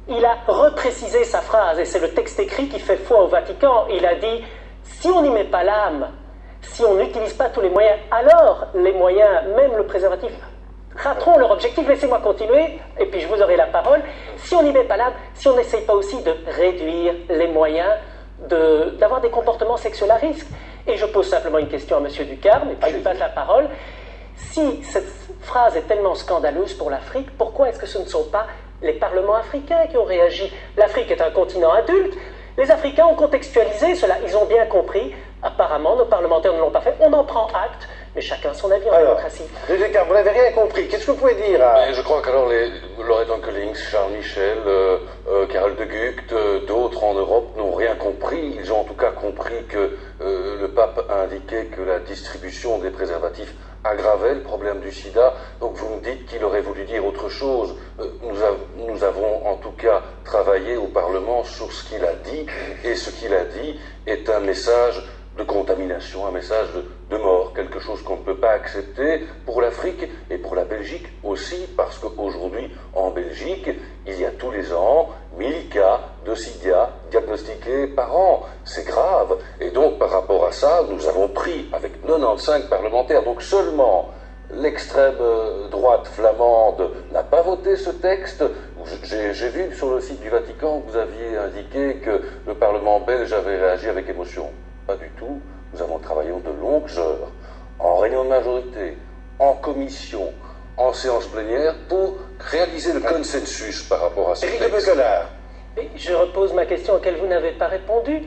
il a reprécisé sa phrase, et c'est le texte écrit qui fait foi au Vatican. Il a dit, si on n'y met pas l'âme, si on n'utilise pas tous les moyens, alors les moyens, même le préservatif, rateront leur objectif. Laissez-moi continuer, et puis je vous aurai la parole. Si on n'y met pas l'âme, si on n'essaye pas aussi de réduire les moyens d'avoir des comportements sexuels à risque. Et je pose simplement une question à M. Ducarme, et puis je lui passe la parole. Si cette phrase est tellement scandaleuse pour l'Afrique, pourquoi est-ce que ce ne sont pas les parlements africains qui ont réagi? L'Afrique est un continent adulte. Les Africains ont contextualisé cela. Ils ont bien compris. Apparemment, nos parlementaires ne l'ont pas fait. On en prend acte, mais chacun son avis en démocratie. Vous n'avez rien compris. Qu'est-ce que vous pouvez dire Je crois qu'alors Laurette Onkelings, Charles Michel, Karel de Gucht, d'autres en Europe n'ont rien compris. Ils ont en tout cas compris que le pape indiquait que la distribution des préservatifs aggravait le problème du sida. Donc vous me dites qu'il aurait voulu dire autre chose. Nous avons en tout cas travaillé au Parlement sur ce qu'il a dit, et ce qu'il a dit est un message de contamination, un message de mort, quelque chose qu'on ne peut pas accepter pour l'Afrique et pour la Belgique aussi, parce qu'aujourd'hui, en Belgique, il y a tous les ans 1000 cas de sida diagnostiqués par an. C'est grave. Et donc, par rapport à ça, nous avons pris, avec 95 parlementaires, donc seulement l'extrême droite flamande n'a pas voté ce texte. J'ai vu sur le site du Vatican que vous aviez indiqué que le Parlement belge avait réagi avec émotion. Pas du tout. Nous avons travaillé de longues heures, en réunion de majorité, en commission, en séance plénière, pour réaliser le consensus par rapport à ce texte. Et je repose ma question auquel vous n'avez pas répondu.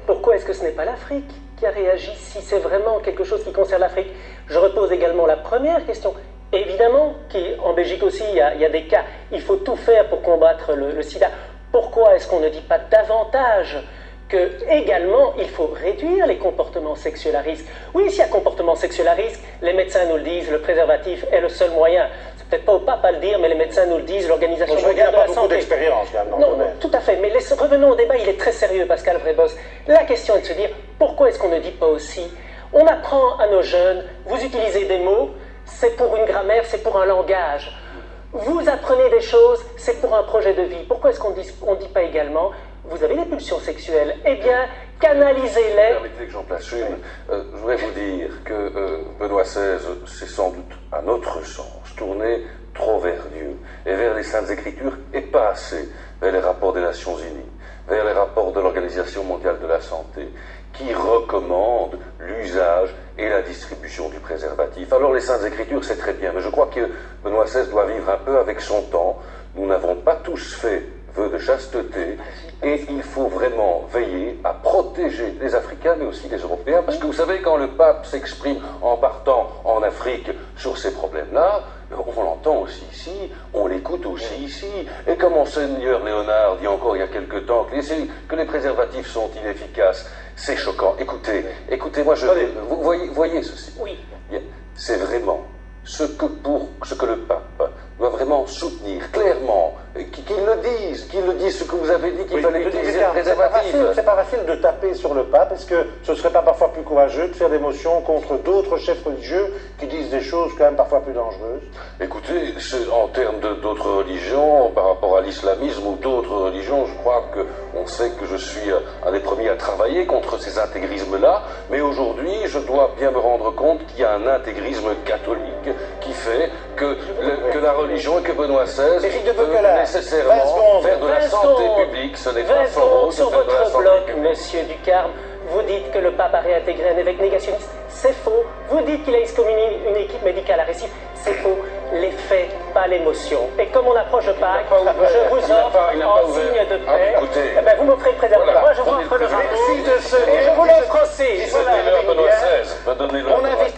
Pourquoi est-ce que ce n'est pas l'Afrique qui a réagi si c'est vraiment quelque chose qui concerne l'Afrique? Je repose également la première question. Évidemment qu'en Belgique aussi, il y a des cas. Il faut tout faire pour combattre le sida. Pourquoi est-ce qu'on ne dit pas davantage que, également, il faut réduire les comportements sexuels à risque? Oui, s'il y a comportement sexuel à risque, les médecins nous le disent, le préservatif est le seul moyen. C'est peut-être pas au pape à le dire, mais les médecins nous le disent, l'Organisation mondiale de la santé. D'expérience, non, tout à fait. Mais revenons au débat, il est très sérieux, Pascal Vrébos. La question est de se dire, pourquoi est-ce qu'on ne dit pas aussi, on apprend à nos jeunes, vous utilisez des mots, c'est pour une grammaire, c'est pour un langage. Vous apprenez des choses, c'est pour un projet de vie. Pourquoi est-ce qu'on ne dit pas également, vous avez des pulsions sexuelles, eh bien, canalisez-les. Permettez que j'en place une. Je voudrais vous dire que Benoît XVI, c'est sans doute, à notre sens, tourné trop vers Dieu et vers les Saintes Écritures et pas assez vers les rapports des Nations Unies, vers les rapports de l'Organisation mondiale de la santé, qui recommandent l'usage et la distribution du préservatif. Alors les Saintes Écritures, c'est très bien, mais je crois que Benoît XVI doit vivre un peu avec son temps. Nous n'avons pas tous fait vœu de chasteté, et il faut vraiment veiller à protéger les Africains, mais aussi les Européens, parce que vous savez, quand le pape s'exprime en partant en Afrique sur ces problèmes-là, on l'entend aussi ici, on l'écoute aussi ici, et comme Monseigneur Léonard dit encore il y a quelque temps que les préservatifs sont inefficaces, c'est choquant. Écoutez, moi, vous voyez ceci. Oui. C'est vraiment ce que le pape doit vraiment soutenir clairement, qu'il le dise ce que vous avez dit, qu'il fallait utiliser le préservatif. C'est pas facile de taper sur le pape. Est-ce que ce serait pas parfois plus courageux de faire des motions contre d'autres chefs religieux qui disent des choses quand même parfois plus dangereuses? Écoutez, en termes d'autres religions, par rapport à l'islamisme ou d'autres religions, je crois qu'on sait que je suis un des premiers à travailler contre ces intégrismes-là, mais aujourd'hui, je dois bien me rendre compte qu'il y a un intégrisme catholique qui fait que la religion et que Benoît XVI veut nécessairement faire de la santé publique. Ce n'est pas son rôle de sur faire de la votre santé bloc, publique. Monsieur Ducarme, vous dites que le pape a réintégré un évêque négationniste. C'est faux. Vous dites qu'il a excommunié une équipe médicale à Recife. C'est faux. Les faits, pas l'émotion. Et comme on approche de Pâques, je vous offre en signe de paix. Eh ben, vous m'offrez le préservatif. Voilà, moi, je vous offre le prenez le et je vous l'offre aussi. Donnez-le à Benoît XVI. Donnez-le à Benoît XVI.